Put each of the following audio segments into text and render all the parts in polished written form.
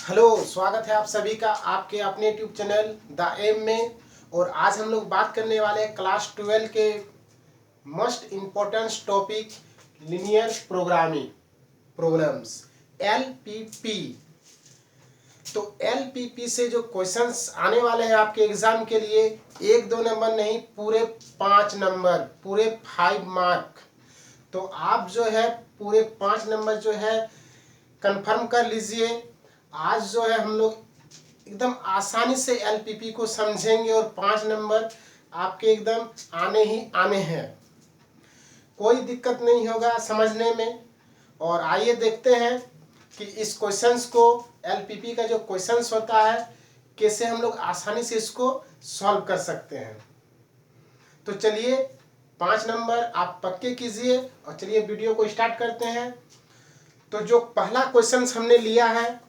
Hello, स्वागत है आप सभी का आपके अपने यूट्यूब चैनल द एम में। और आज हम लोग बात करने वाले हैं क्लास 12 के most important topic linear programming problems LPP. तो एलपीपी से जो क्वेश्चंस आने वाले हैं आपके एग्जाम के लिए, 1-2 नंबर नहीं, पूरे 5 नंबर, पूरे 5 मार्क। तो आप जो है पूरे 5 नंबर जो है कंफर्म कर लीजिए। आज जो है हम लोग एकदम आसानी से एलपीपी को समझेंगे और 5 नंबर आपके एकदम आने ही आने हैं, कोई दिक्कत नहीं होगा समझने में। और आइए देखते हैं कि इस क्वेश्चंस को, एलपीपी का जो क्वेश्चंस होता है, कैसे हम लोग आसानी से इसको सॉल्व कर सकते हैं। तो चलिए 5 नंबर आप पक्के कीजिए और चलिए वीडियो को स्टार्ट करते हैं। तो जो पहला क्वेश्चन हमने लिया है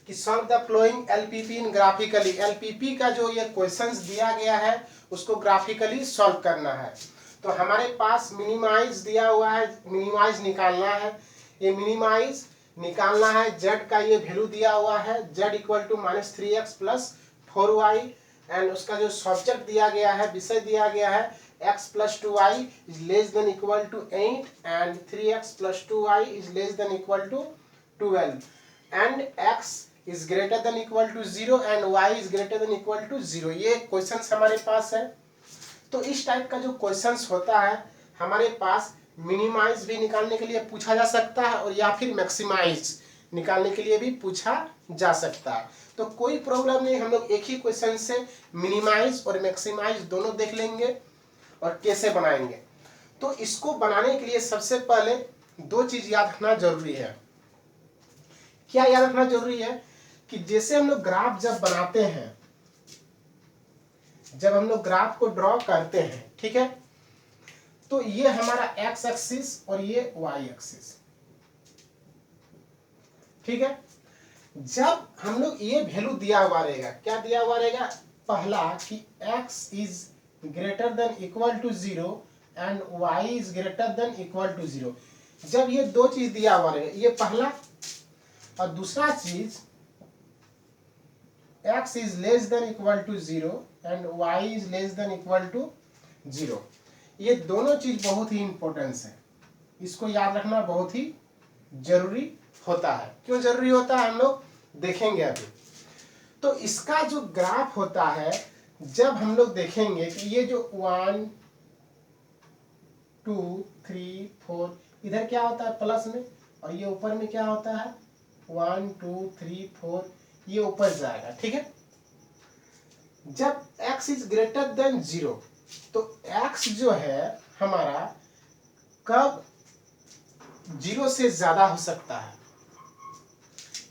कि solve the flowing LPP in graphically. LPP का जो ये क्वेश्चंस दिया गया है उसको ग्राफिकली सॉल्व करना है। तो हमारे पास मिनिमाइज दिया हुआ है, मिनिमाइज निकालना है। ये मिनिमाइज निकालना है, जेड का ये वैल्यू दिया हुआ है, Z equal to -3x + 4y। And उसका जो सब्जेक्ट दिया गया है, विषय दिया गया है, x + 2y is less than equal to 8 and 3x + 2y is less than equal to 12 and x is greater than equal to 0 and y is greater than equal to 0। ये क्वेश्चंस हमारे पास है। तो इस टाइप का जो questions होता है हमारे पास, मिनिमाइज भी निकालने के लिए पूछा जा सकता है और या फिर मैक्सिमाइज निकालने के लिए भी पूछा जा सकता है। तो कोई प्रॉब्लम नहीं, हम लोग एक ही क्वेश्चन से मिनिमाइज और मैक्सिमाइज दोनों देख लेंगे और कैसे बनाएंगे। तो इसको बनाने के लिए सबसे पहले 2 चीज याद रखना जरूरी है। क्या याद रखना जरूरी है कि जैसे हम लोग ग्राफ जब बनाते हैं, जब हम लोग ग्राफ को ड्रॉ करते हैं, ठीक है, तो ये हमारा एक्स एक्सिस और ये वाई एक्सिस, ठीक है। जब हम लोग ये वैल्यू दिया हुआ रहेगा, क्या दिया हुआ रहेगा, पहला कि x is greater than equal to 0 and y is greater than equal to 0। जब ये 2 चीज दिया हुआ रहेगा, ये पहला। और दूसरा चीज x is less than equal to 0 and y is less than equal to 0। ये दोनों चीज बहुत ही इंपॉर्टेंस है, इसको याद रखना बहुत ही जरूरी होता है। क्यों जरूरी होता है हम लोग देखेंगे अभी। तो इसका जो ग्राफ होता है, जब हम लोग देखेंगे कि ये जो 1 2 3 4 इधर क्या होता है प्लस में, और ये ऊपर में क्या होता है 1 2 3 4, ये ऊपर जाएगा, ठीक है। जब x इज ग्रेटर देन 0, तो x जो है हमारा कब 0 से ज्यादा हो सकता है,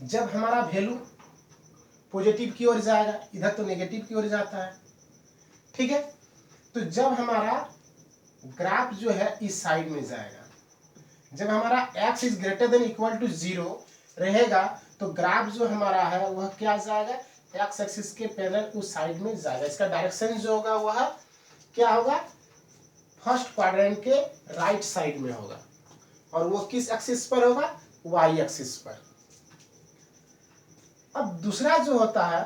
जब हमारा वैल्यू पॉजिटिव की ओर जाएगा, इधर तो नेगेटिव की ओर जाता है, ठीक है। तो जब हमारा ग्राफ जो है इस साइड में जाएगा, जब हमारा x is greater than equal to 0 रहेगा, तो ग्राफ जो हमारा है वह क्या जाएगा, x एक्सिस के पैरेलल उस साइड में जाएगा। इसका डायरेक्शन जो होगा वह क्या होगा, फर्स्ट क्वाड्रेंट के राइट साइड में होगा। और वो किस एक्सिस पर होगा, y एक्सिस पर। अब दूसरा जो होता है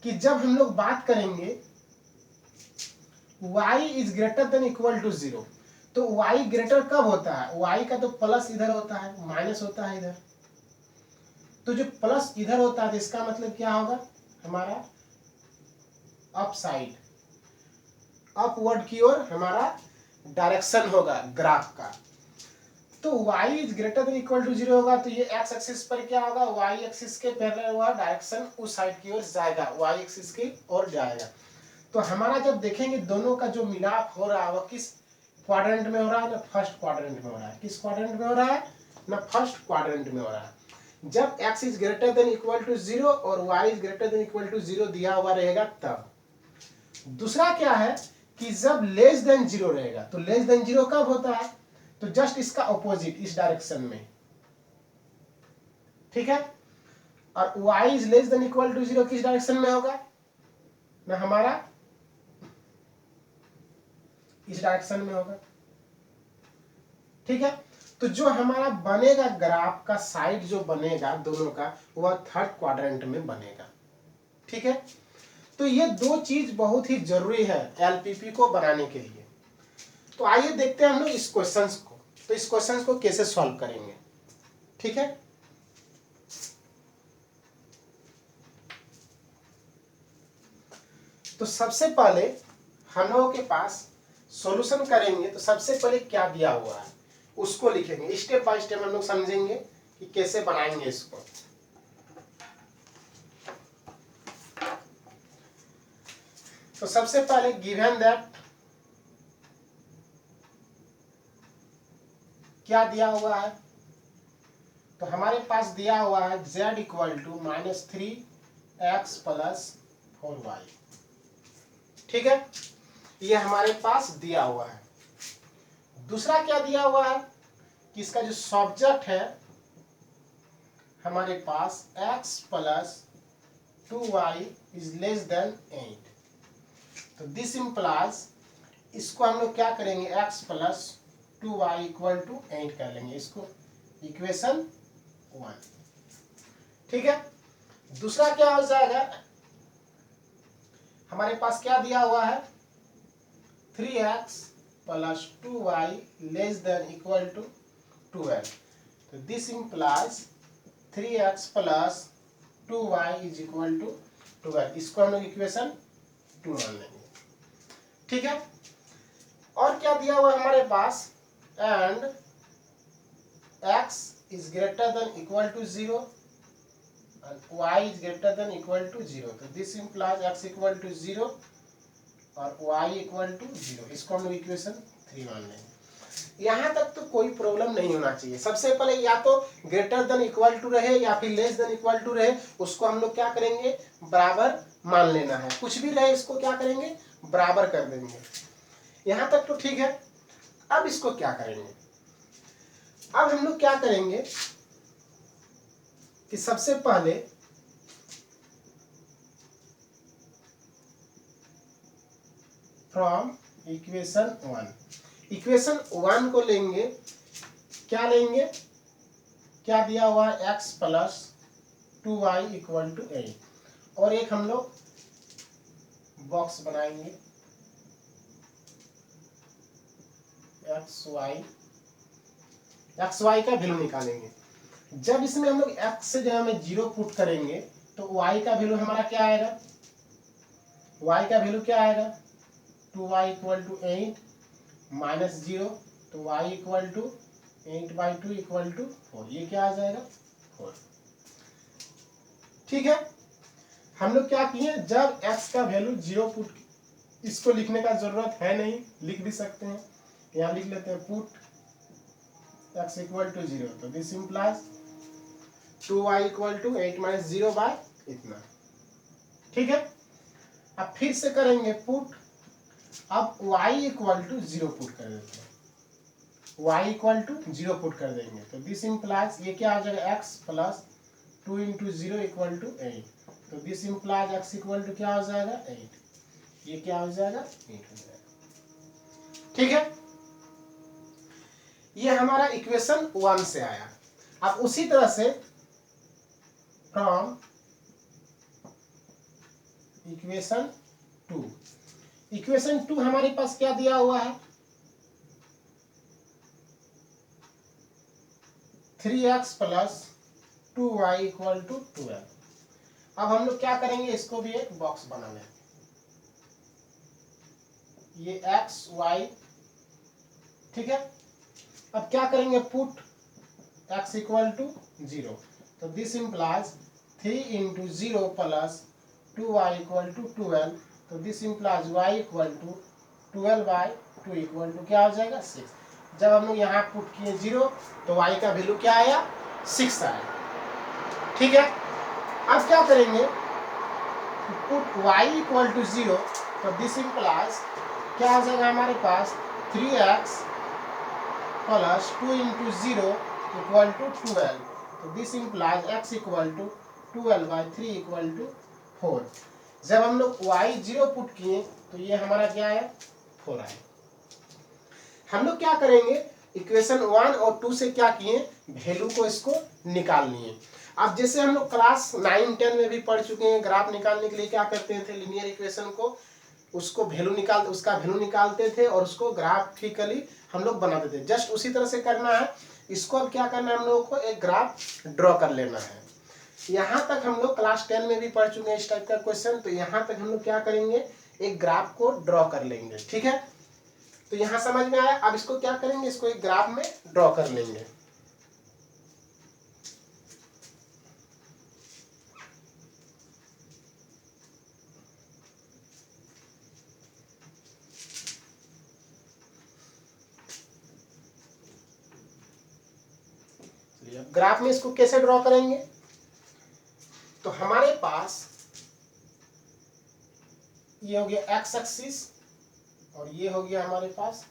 कि जब हम लोग बात करेंगे y is greater than equal to 0, तो y ग्रेटर कब होता है, y का तो प्लस इधर होता है, माइनस होता है इधर। तो जो प्लस इधर होता है, तो इसका मतलब क्या होगा, हमारा अप साइड, अपवर्ड की ओर हमारा डायरेक्शन होगा ग्राफ का। तो y is greater than equal to 0 होगा, तो ये x एक्सिस पर क्या होगा, y एक्सिस के पैरेलल हुआ डायरेक्शन उस साइड की ओर जाएगा, y एक्सिस की ओर जाएगा। तो हमारा जब देखेंगे दोनों का जो मिलाप हो रहा है वो किस क्वाड्रेंट में हो रहा है, ना फर्स्ट क्वाड्रेंट में हो रहा है। किस क्वाड्रेंट में हो रहा है, ना फर्स्ट क्वाड्रेंट में हो रहा है। जब x is greater than equal to 0 और y is greater than equal to 0 दिया हुआ रहेगा तब। दूसरा क्या है कि जब लेस देन 0 रहेगा, तो लेस देन 0 कब होता है, तो जस्ट इसका ऑपोजिट, इस डायरेक्शन में, ठीक है। और y is less than equal to 0 किस डायरेक्शन में होगा, ना हमारा इस डायरेक्शन में होगा, ठीक है। तो जो हमारा बनेगा ग्राफ का साइड जो बनेगा दोनों का, वह थर्ड क्वाड्रेंट में बनेगा। ठीक है, तो ये दो चीज बहुत ही जरूरी है एलपीपी को बनाने के लिए। तो आइए देखते हैं हम लोग इस क्वेश्चंस को। तो इस क्वेश्चंस को कैसे सॉल्व करेंगे। ठीक है, तो सबसे पहले हम लोगों के पास सॉल्यूशन करेंगे। तो सबसे पहले क्या दिया हुआ है उसको लिखेंगे, स्टेप बाय स्टेप हम लोग समझेंगे कि कैसे बनाएंगे इसको। तो सबसे पहले गिवन दैट क्या दिया हुआ है, तो हमारे पास दिया हुआ है z equal to -3x plus 4y। ठीक है, ये हमारे पास दिया हुआ है। दूसरा क्या दिया हुआ है कि इसका जो सब्जेक्ट है हमारे पास x plus 2y is less then 8। तो दिस इम्प्लाइज, इसको हम लोग क्या करेंगे, x plus 2y equal to 8 कर लेंगे, इसको इक्वेशन 1। ठीक है, दूसरा क्या हो जाएगा, हमारे पास क्या दिया हुआ है 3x plus 2y less than equal to 12। तो this implies 3x plus 2y is equal to 12। इसको हम लोग इक्वेशन 2 मान लेंगे। ठीक है, और क्या दिया हुआ है हमारे पास, and x is greater than equal to 0 and y is greater than equal to 0। तो this implies x equal to 0 और y equal to 0। इसको हम लोग इक्वेशन 3 मान लेंगे। यहाँ तक तो कोई प्रॉब्लम नहीं होना चाहिए। सबसे पहले या तो ग्रेटर देन इक्वल टू रहे या फिर लेस देन इक्वल टू रहे, उसको हम लोग क्या करेंगे, बराबर मान लेना है। कुछ भी रहे इसको क्या करेंगे, बराबर कर देंगे। यहाँ तक तो ठीक है। अब इसको क्या करेंगे, अब हम लोग क्या करेंगे कि सबसे पहले फ्रॉम इक्वेशन 1 को लेंगे, क्या लेंगे, क्या दिया हुआ है x plus 2y equal to 8। और एक हम लोग बॉक्स बनाएंगे xy का वैल्यू निकालेंगे। जब इसमें हम लोग x से जगह में 0 पुट करेंगे तो y का वैल्यू हमारा क्या आएगा, y का वैल्यू क्या आएगा 2y इक्वल टू 8 माइनस 0। तो y equal to 8/2 equal to 4। ये क्या आ जाएगा 4। ठीक है, हम लोग क्या किए, जब x का वैल्यू 0 पुट, इसको लिखने का जरूरत है नहीं, लिख भी सकते हैं, यहाँ लिख लेते हैं पुट x इक्वल टू 0। तो this implies 2y equal to 8 minus 0 by इतना। ठीक है, अब फिर से करेंगे पुट, अब y इक्वल टू 0 पुट कर देते हैं, y इक्वल टू 0 पुट कर देंगे। तो दिस इम्प्लाइज ये क्या आ जाएगा x plus 2 into 0 equal to 8। तो this implies x equal to क्या हो जाएगा 8। ये क्या हो जाएगा 8 हो जाएगा। ठीक है, ये हमारा इक्वेशन 1 से आया। अब उसी तरह से फ्रॉम इक्वेशन 2, इक्वेशन 2 हमारे पास क्या दिया हुआ है 3x plus 2y equal to 12। अब हम लोग क्या करेंगे, इसको भी एक बॉक्स बना लें, ये x y। ठीक है, अब क्या करेंगे पुट x इक्वल टू 0। तो this implies 3 into 0 plus 2y equal to 12। तो this implies y equal to 12/2 equal to क्या हो जाएगा 6। जब हम लोग यहाँ पुट किए 0 तो y का वैल्यू क्या आया 6 आया। ठीक है, अब क्या करेंगे, पुट y इक्वल टू 0। तो दिस इम्प्लाइज क्या हो जाएगा हमारे पास 3x plus 2 into 0 equal to 12। तो this implies x equal to 12/3 equal to 4। जब हम लोग y 0 पुट किए तो ये हमारा क्या है 4 आया। हम लोग क्या करेंगे, इक्वेशन 1 और 2 से क्या किए, वैल्यू को इसको निकाल लिए। अब जैसे हम लोग क्लास 9 10 में भी पढ़ चुके हैं, ग्राफ निकालने के लिए क्या करते थे, लीनियर इक्वेशन को उसका वैल्यू निकालते थे और उसको ग्राफिकली हम लोग बनाते थे। जस्ट उसी तरह से करना है इसको। अब क्या करना है, हम लोगों को एक ग्राफ ड्रॉ कर लेना है। यहाँ तक हम लोग क्लास 10 में भी पढ़ चुके हैं इस टाइप का क्वेश्चन। तो यहाँ तक हम लोग क्या करेंगे, एक ग्राफ को ड्रॉ कर लेंगे। ठीक है, तो यहाँ समझ में आया। अब इसको क्या करेंगे, इसको एक ग्राफ में ड्रॉ कर लेंगे। ग्राफ में इसको कैसे ड्रॉ करेंगे, तो हमारे पास ये हो गया एक्स एक्सिस और ये हो गया हमारे पास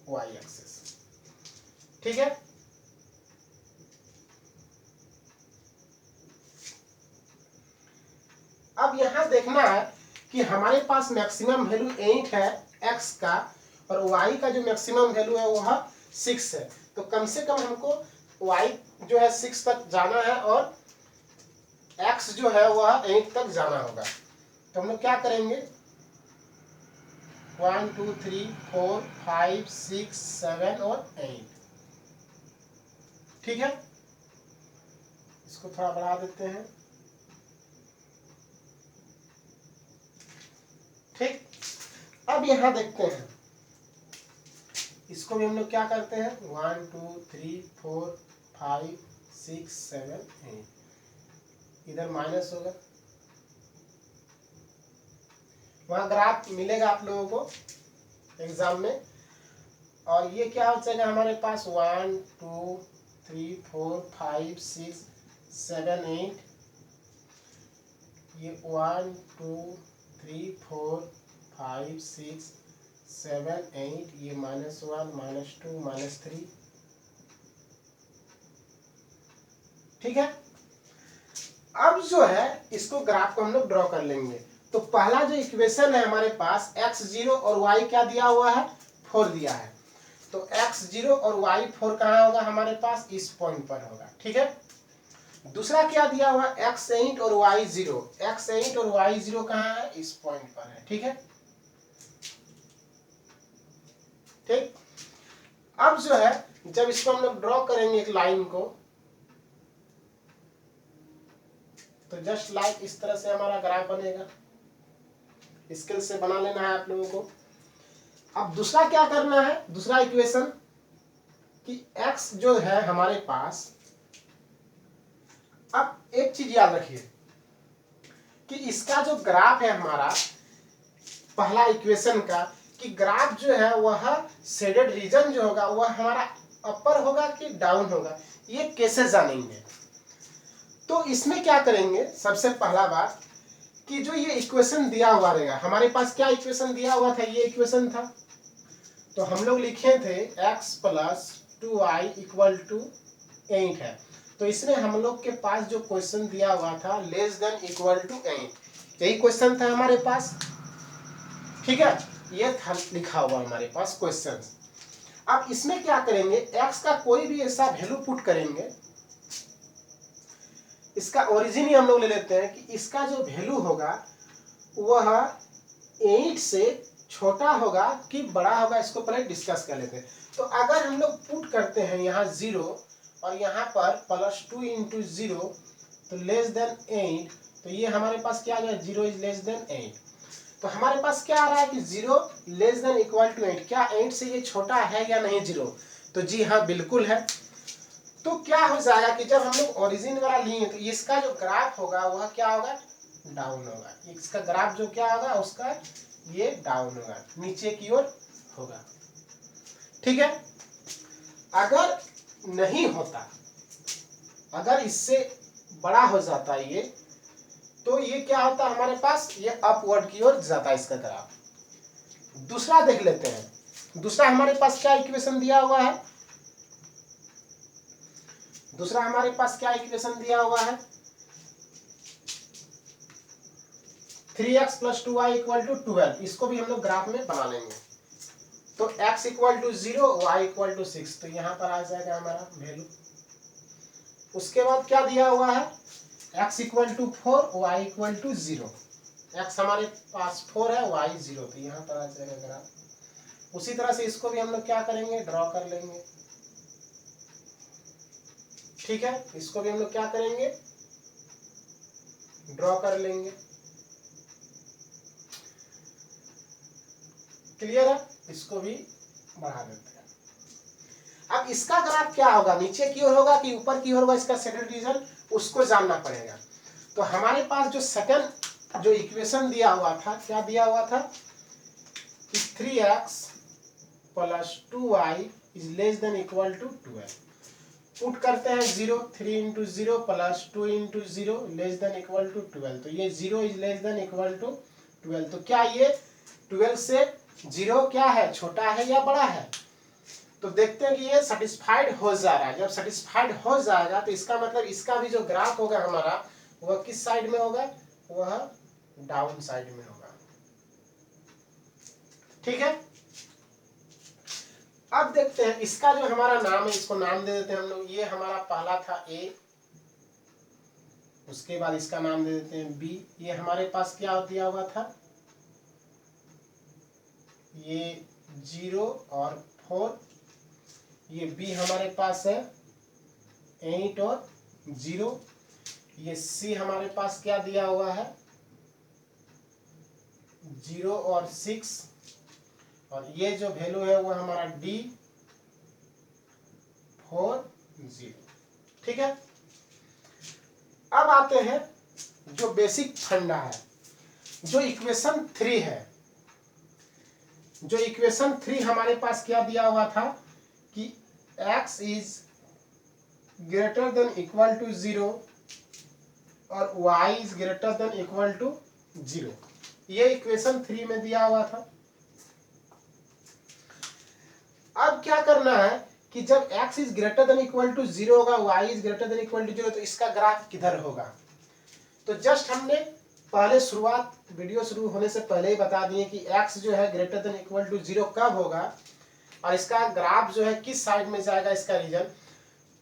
वाई एक्सिस। ठीक है, अब यहां देखना है कि हमारे पास मैक्सिमम वैल्यू 8 है एक्स का और वाई का जो मैक्सिमम वैल्यू है वह 6 है। तो कम से कम हमको वाई जो है 6 तक जाना है और एक्स जो है वह 8 तक जाना होगा। तो हम लोग क्या करेंगे, 1 2 3 4 5 6 7 और 8। ठीक है, इसको थोड़ा बढ़ा देते हैं। ठीक, अब यहां देखते हैं, इसको भी हम लोग क्या करते हैं, 1 2 3 4 5 6 7 8, इधर माइनस होगा, वहां ग्राफ मिलेगा आप लोगों को एग्जाम में। और ये क्या हो जाएगा हमारे पास 1 2 3 4 5 6 7 8, ये 1 2 3 4 5 6 7 8, ये -1 -2 -3। ठीक है, अब जो है इसको ग्राफ को हम लोग ड्रॉ कर लेंगे। तो पहला जो इक्वेशन है हमारे पास x0 और y क्या दिया हुआ है, 4 दिया है। तो x0 और y4 कहाँ होगा हमारे पास, इस पॉइंट पर होगा। ठीक है, दूसरा क्या दिया हुआ है, x8 और y0, x8 और y0 कहाँ है, इस पॉइंट पर है। ठीक है, ठीक, अब जो है जब इसको हम लोग ड्रॉ करेंगे एक लाइन को, तो जस्ट लाइक इस तरह से हमारा ग्राफ बनेगा। स्केल से बना लेना है आप लोगों को। अब दूसरा क्या करना है, दूसरा इक्वेशन कि x जो है हमारे पास, अब एक चीज याद रखिए कि इसका जो ग्राफ है हमारा पहला इक्वेशन का, कि ग्राफ जो है वह शेडेड रीजन जो होगा वह हमारा अपर होगा कि डाउन होगा, ये कैसे जानेंगे। तो इसमें क्या करेंगे, सबसे पहला बात कि जो ये इक्वेशन दिया हुआ रहेगा हमारे पास, क्या इक्वेशन दिया हुआ था, ये इक्वेशन था। तो हम लोग लिखे थे x + 2y = 8 है। तो इसमें हम लोग के पास जो क्वेश्चन दिया हुआ था <= 8, यही क्वेश्चन था हमारे पास। ठीक है, ये था लिखा हुआ हमारे पास क्वेश्चन। अब इसमें क्या करेंगे, x का कोई भी ऐसा वैल्यू पुट करेंगे, इसका ओरिजिन ही हम लोग ले लेते हैं कि इसका जो वैल्यू होगा वह 8 से छोटा होगा कि बड़ा होगा, इसको पहले डिस्कस कर लेते हैं। तो अगर हम लोग पुट करते हैं यहाँ 0 और यहाँ पर +2 × 0 तो <8, तो ये हमारे पास क्या आ गया, 0 > 8। तो हमारे पास क्या आ रहा है कि 0 > 8, क्या 8 से ये छोटा है या नहीं 0, तो जी हाँ बिल्कुल है। तो क्या हो जाएगा कि जब हम लोग ओरिजिन वाला लिए तो इसका जो ग्राफ होगा वह क्या होगा, डाउन होगा। इसका ग्राफ जो क्या होगा उसका ये डाउन होगा, नीचे की ओर होगा। ठीक है, अगर नहीं होता, अगर इससे बड़ा हो जाता ये, तो ये क्या होता हमारे पास, ये अपवर्ड की ओर जाता है इसका ग्राफ। दूसरा देख लेते हैं, दूसरा हमारे पास क्या इक्वेशन दिया हुआ है, दूसरा हमारे पास क्या इक्वेशन दिया हुआ है, 3x + 2y = 12। इसको भी हम लोग ग्राफ में बना लेंगे। तो x equal to 0, y equal to 6, तो यहाँ पर आ जाएगा हमारा वैल्यू। उसके बाद क्या दिया हुआ है, x equal to 4, y equal to 0। x हमारे पास 4 है, y 0, तो यहाँ पर आ जाएगा ग्राफ। उसी तरह से इसको भी हम लोग क्या करेंगे, ड्रॉ कर लेंगे। ठीक है, इसको भी हम लोग क्या करेंगे, ड्रॉ कर लेंगे। क्लियर है, इसको भी बढ़ा देते हैं। अब इसका ग्राफ क्या होगा, नीचे की ओर होगा कि ऊपर की ओर होगा, इसका सेकंड रीजन उसको जानना पड़ेगा। तो हमारे पास जो सेकंड जो इक्वेशन दिया हुआ था, क्या दिया हुआ था कि 3x plus 2y is less than equal to 12। Put करते हैं 0, 3 into 0 plus 2 into 0 less than equal to 12। तो ये 0 is less than equal to 12। तो क्या ये 12 से 0 क्या है, छोटा है या बड़ा है? तो देखते हैं कि ये सेटिस्फाइड हो जा रहा है। जब सेटिस्फाइड हो जाएगा तो इसका मतलब इसका भी जो ग्राफ होगा हमारा, वह किस साइड में होगा, वह डाउन साइड में होगा। ठीक है, अब देखते हैं इसका जो हमारा नाम है, इसको नाम दे देते हैं हम लोग। ये हमारा पहला था A, उसके बाद इसका नाम दे देते हैं B। ये हमारे पास क्या दिया हुआ था, ये 0 और 4। ये B हमारे पास है 8 और 0। ये C हमारे पास क्या दिया हुआ है, 0 और 6। और ये जो वैल्यू है वो हमारा D 4 0। ठीक है, अब आते हैं जो बेसिक फंडा है, जो इक्वेशन 3 है। जो इक्वेशन 3 हमारे पास क्या दिया हुआ था कि x is greater than equal to 0 और y is greater than equal to 0। ये इक्वेशन 3 में दिया हुआ था। अब क्या करना है कि जब x is greater than equal to 0 होगा, y is greater than equal to 0, तो इसका ग्राफ किधर होगा? तो जस्ट हमने पहले शुरुआत, वीडियो शुरू होने से पहले ही बता दिए कि x जो है ग्रेटर देन इक्वल टू 0 कब होगा और इसका ग्राफ जो है किस साइड में जाएगा, इसका रीजन।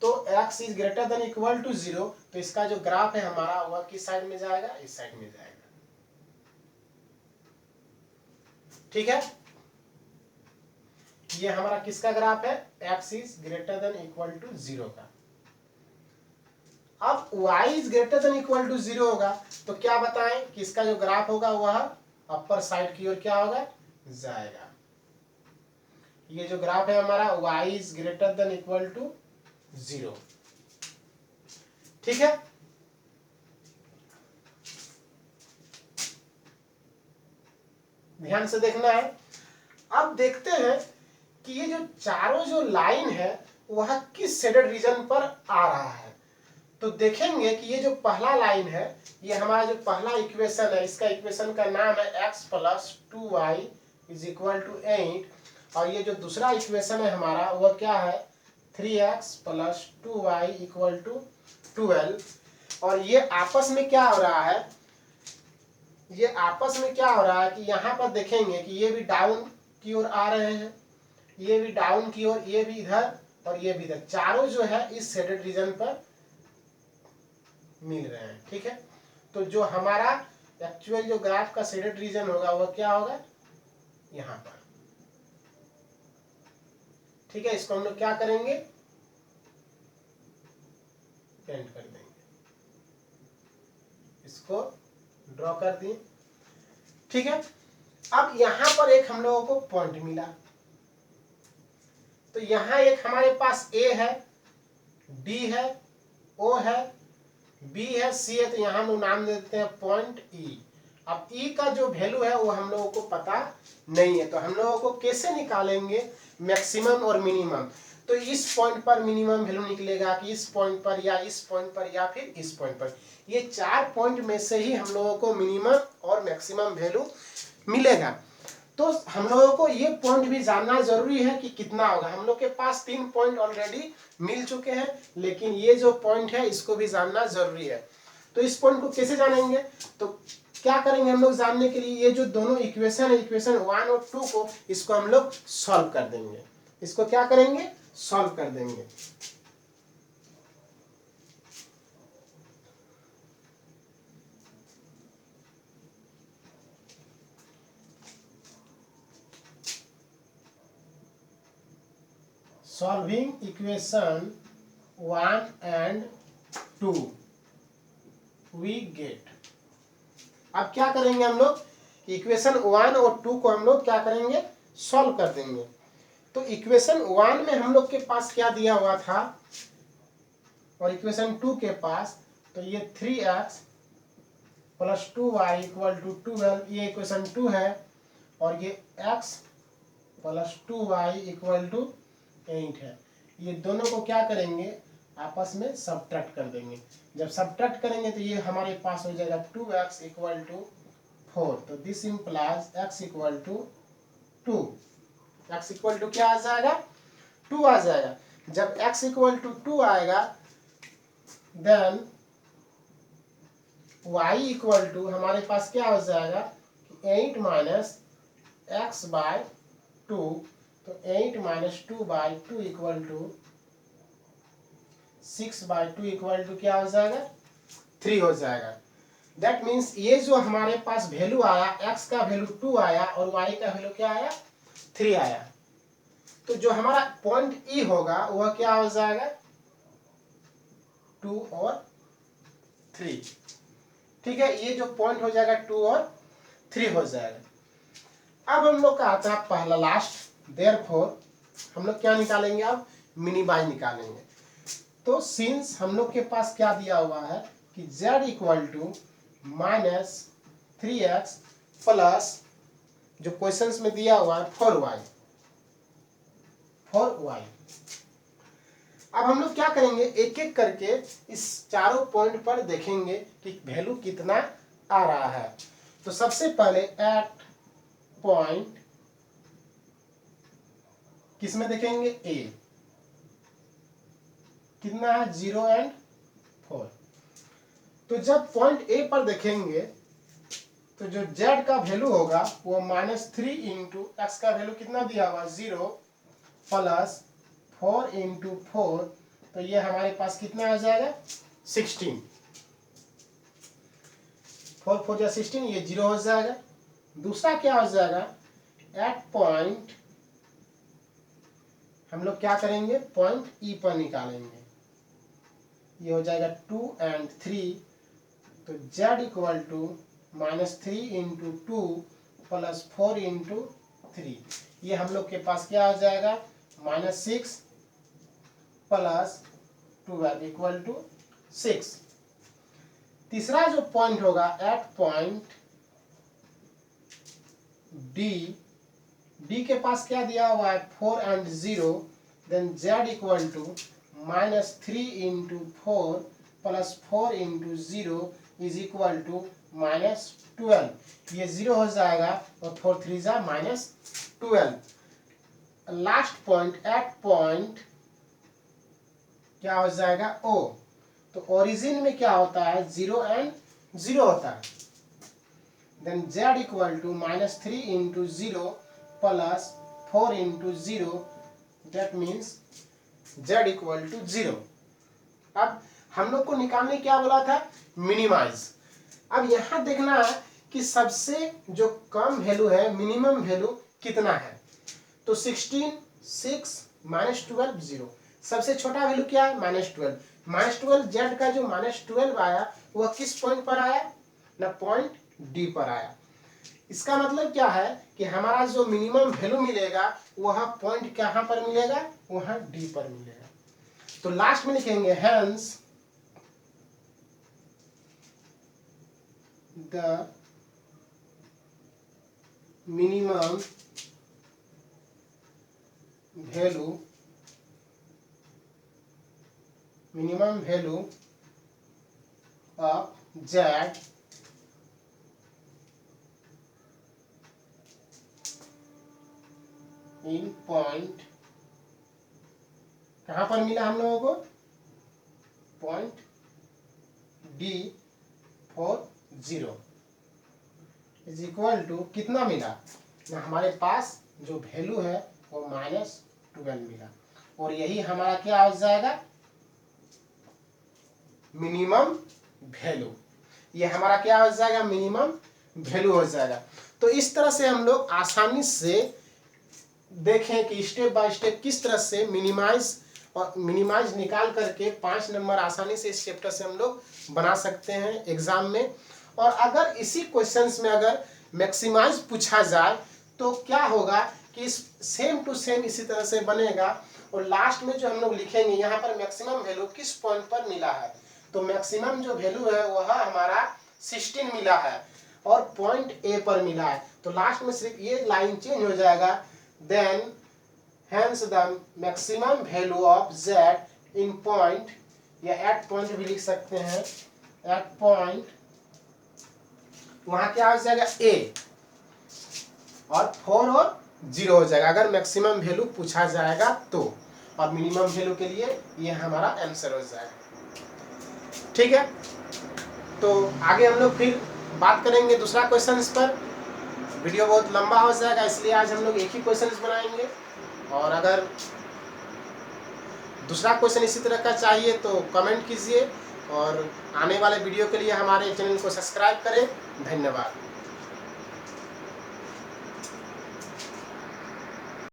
तो x is greater than equal to 0, तो इसका जो ग्राफ है हमारा वह किस साइड में जाएगा, इस साइड में जाएगा। ठीक है, ये हमारा किसका ग्राफ है, x is greater than equal to 0 का। अब y is greater than equal to 0 होगा, तो क्या बताएं कि इसका जो ग्राफ होगा वह अपर साइड की ओर क्या होगा, जाएगा। ये जो ग्राफ है हमारा y is greater than equal to 0। ठीक है, ध्यान से देखना है। अब देखते हैं कि ये जो चारों जो लाइन है वह किस शेडेड रीजन पर आ रहा है। तो देखेंगे कि ये जो पहला लाइन है, ये हमारा जो पहला इक्वेशन है, इसका इक्वेशन का नाम है x plus 2y is equal to 8। और ये जो दूसरा इक्वेशन है हमारा वह क्या है, 3x plus 2y equal to 12। और ये आपस में क्या हो रहा है, ये आपस में क्या हो रहा है कि यहाँ पर देखेंगे कि ये भी डाउन की ओर आ रहे हैं, ये भी डाउन की ओर, ये भी इधर और ये भी इधर, चारों जो है इस शेडेड रीजन पर मिल रहे हैं। ठीक है, तो जो हमारा एक्चुअल जो ग्राफ का शेडेड रीजन होगा वह क्या होगा, यहाँ पर। ठीक है, इसको हम लोग क्या करेंगे, पेंट कर देंगे, इसको ड्रॉ कर दिए। ठीक है, अब यहां पर एक हम लोगों को पॉइंट मिला, तो यहां एक हमारे पास A है, D है, O है, B है, C है, तो यहां हम लोग नाम दे देते हैं पॉइंट E। अब E का जो वैल्यू है वो हम लोगों को पता नहीं है, तो हम लोगों को कैसे निकालेंगे मैक्सिमम और मिनिमम। तो इस पॉइंट पर मिनिमम वैल्यू निकलेगा कि इस पॉइंट पर या इस पॉइंट पर या फिर इस पॉइंट पर। ये 4 पॉइंट में से ही हम लोगों को मिनिमम और मैक्सिमम वैल्यू मिलेगा। तो हम लोगों को ये पॉइंट भी जानना जरूरी है कि कितना होगा। हम लोग के पास 3 पॉइंट ऑलरेडी मिल चुके हैं, लेकिन ये जो पॉइंट है इसको भी जानना जरूरी है। तो इस पॉइंट को कैसे जानेंगे? तो क्या करेंगे हम लोग जानने के लिए, ये जो दोनों इक्वेशन है, इक्वेशन 1 और 2 को, इसको हम लोग सॉल्व कर देंगे। इसको क्या करेंगे? सॉल्व कर देंगे। Solving equation 1 and 2 we get. अब क्या करेंगे हम लोग? इक्वेशन 1 और 2 को हम लोग क्या करेंगे? सॉल्व कर देंगे। तो इक्वेशन 1 में हम लोग के पास क्या दिया हुआ था और इक्वेशन 2 के पास, तो ये 3x plus 2y equal to 12, ये इक्वेशन 2 है, और ये x plus 2y equal to 8 है। ये दोनों को क्या करेंगे? आपस में सब्ट्रैक्ट कर देंगे। जब सब्ट्रैक्ट करेंगे तो ये हमारे पास हो जाएगा 2x इक्वल टू 4। तो this implies x equal to 2। x equal to क्या आ जाएगा? 2 आ जाएगा। जब x इक्वल टू 2 आएगा, देन y इक्वल टू हमारे पास क्या हो जाएगा? 8 माइनस एक्स बाय 2। तो 8 minus 2 by 2 equal to 6 by 2 equal to क्या हो जाएगा? 3 हो जाएगा। दैट मीन्स ये जो हमारे पास वैल्यू आया, x का वैल्यू 2 आया और y का वैल्यू क्या आया? 3 आया। तो जो हमारा पॉइंट E होगा वह क्या हो जाएगा? 2 और 3। ठीक है, ये जो पॉइंट हो जाएगा 2 और 3 हो जाएगा। अब हम लोग का आता है पहला लास्ट, देयरफॉर हम लोग क्या निकालेंगे? अब मिनिमाइज निकालेंगे। तो सिंस हम लोग के पास क्या दिया हुआ है कि z equal to minus 3x प्लस जो क्वेश्चंस में दिया हुआ है 4y। अब हम लोग क्या करेंगे? एक एक करके इस चारों पॉइंट पर देखेंगे कि वैल्यू कितना आ रहा है। तो सबसे पहले एट पॉइंट किसमें देखेंगे? ए। कितना है? 0 and 4। तो जब पॉइंट ए पर देखेंगे तो जो z का वैल्यू होगा वो -3 इंटू एक्स का वैल्यू कितना दिया हुआ? 0 प्लस 4 इंटू 4। तो ये हमारे पास कितना आ जाएगा? 16। 4 4 या 16, ये 0 हो जाएगा। दूसरा क्या हो जाएगा? एट पॉइंट हम लोग क्या करेंगे? पॉइंट ई पर निकालेंगे। ये हो जाएगा 2 and 3। तो z equal to -3 into 2 plus 4 into 3। ये हम लोग के पास क्या हो जाएगा? -6 प्लस 12 इक्वल टू 6। तीसरा जो पॉइंट होगा एट पॉइंट डी के पास क्या दिया हुआ है? 4 and 0। Then z equal to -3 into 4 plus 4 into 0 is equal to -12। ये 0 हो जाएगा और 4 3 जा -12। लास्ट पॉइंट एट पॉइंट क्या हो जाएगा? ओ। तो ओरिजिन में क्या होता है? 0 and 0 होता है। Then z equal to -3 into 0 plus 4 into 0। That means z equal to 0। अब हम लोग को निकालने क्या बोला था? मिनिमाइज। अब यहाँ देखना है कि सबसे जो कम वैल्यू है, मिनिमम वैल्यू कितना है। तो 16 6 -12 0। सबसे छोटा वैल्यू क्या है? -12। -12 z का जो -12 आया वह किस पॉइंट पर आया? ना पॉइंट डी पर आया। इसका मतलब क्या है कि हमारा जो मिनिमम वैल्यू मिलेगा वह पॉइंट कहाँ पर मिलेगा? वहाँ डी पर मिलेगा। तो लास्ट में लिखेंगे hence the minimum value of z in point, कहाँ पर मिला हम लोगों को? Point D -840 is equal to कितना मिला ना, हमारे पास जो वैल्यू है वो -12 मिला, और यही हमारा क्या हो जाएगा, मिनिमम वैल्यू। ये हमारा क्या हो जाएगा, मिनिमम वैल्यू हो जाएगा। तो इस तरह से हम लोग आसानी से देखें कि स्टेप बाय स्टेप किस तरह से मिनिमाइज निकाल करके 5 नंबर आसानी से इस चैप्टर से हम लोग बना सकते हैं एग्जाम में। और अगर इसी क्वेश्चंस में अगर मैक्सिमाइज पूछा जाए तो क्या होगा कि सेम टू सेम इसी तरह से बनेगा, और लास्ट में जो हम लोग लिखेंगे यहाँ पर मैक्सिमम वैल्यू किस पॉइंट पर मिला है, तो मैक्सिमम जो वैल्यू है वह हमारा 16 मिला है और पॉइंट ए पर मिला है, तो लास्ट में सिर्फ ये लाइन चेंज हो जाएगा, then hence the maximum value of z in point, या at point भी लिख सकते हैं, at point वहां क्या हो जाएगा a, और 4 और 0 हो जाएगा अगर मैक्सिमम वैल्यू पूछा जाएगा तो, और मिनिमम वैल्यू के लिए ये हमारा आंसर हो जाएगा। ठीक है, तो आगे हम लोग फिर बात करेंगे दूसरा क्वेश्चंस पर। वीडियो बहुत लंबा हो जाएगा इसलिए आज हम लोग एक ही क्वेश्चंस बनाएंगे, और अगर दूसरा क्वेश्चन इसी तरह का चाहिए तो कमेंट कीजिए, और आने वाले वीडियो के लिए हमारे चैनल को सब्सक्राइब करें। धन्यवाद।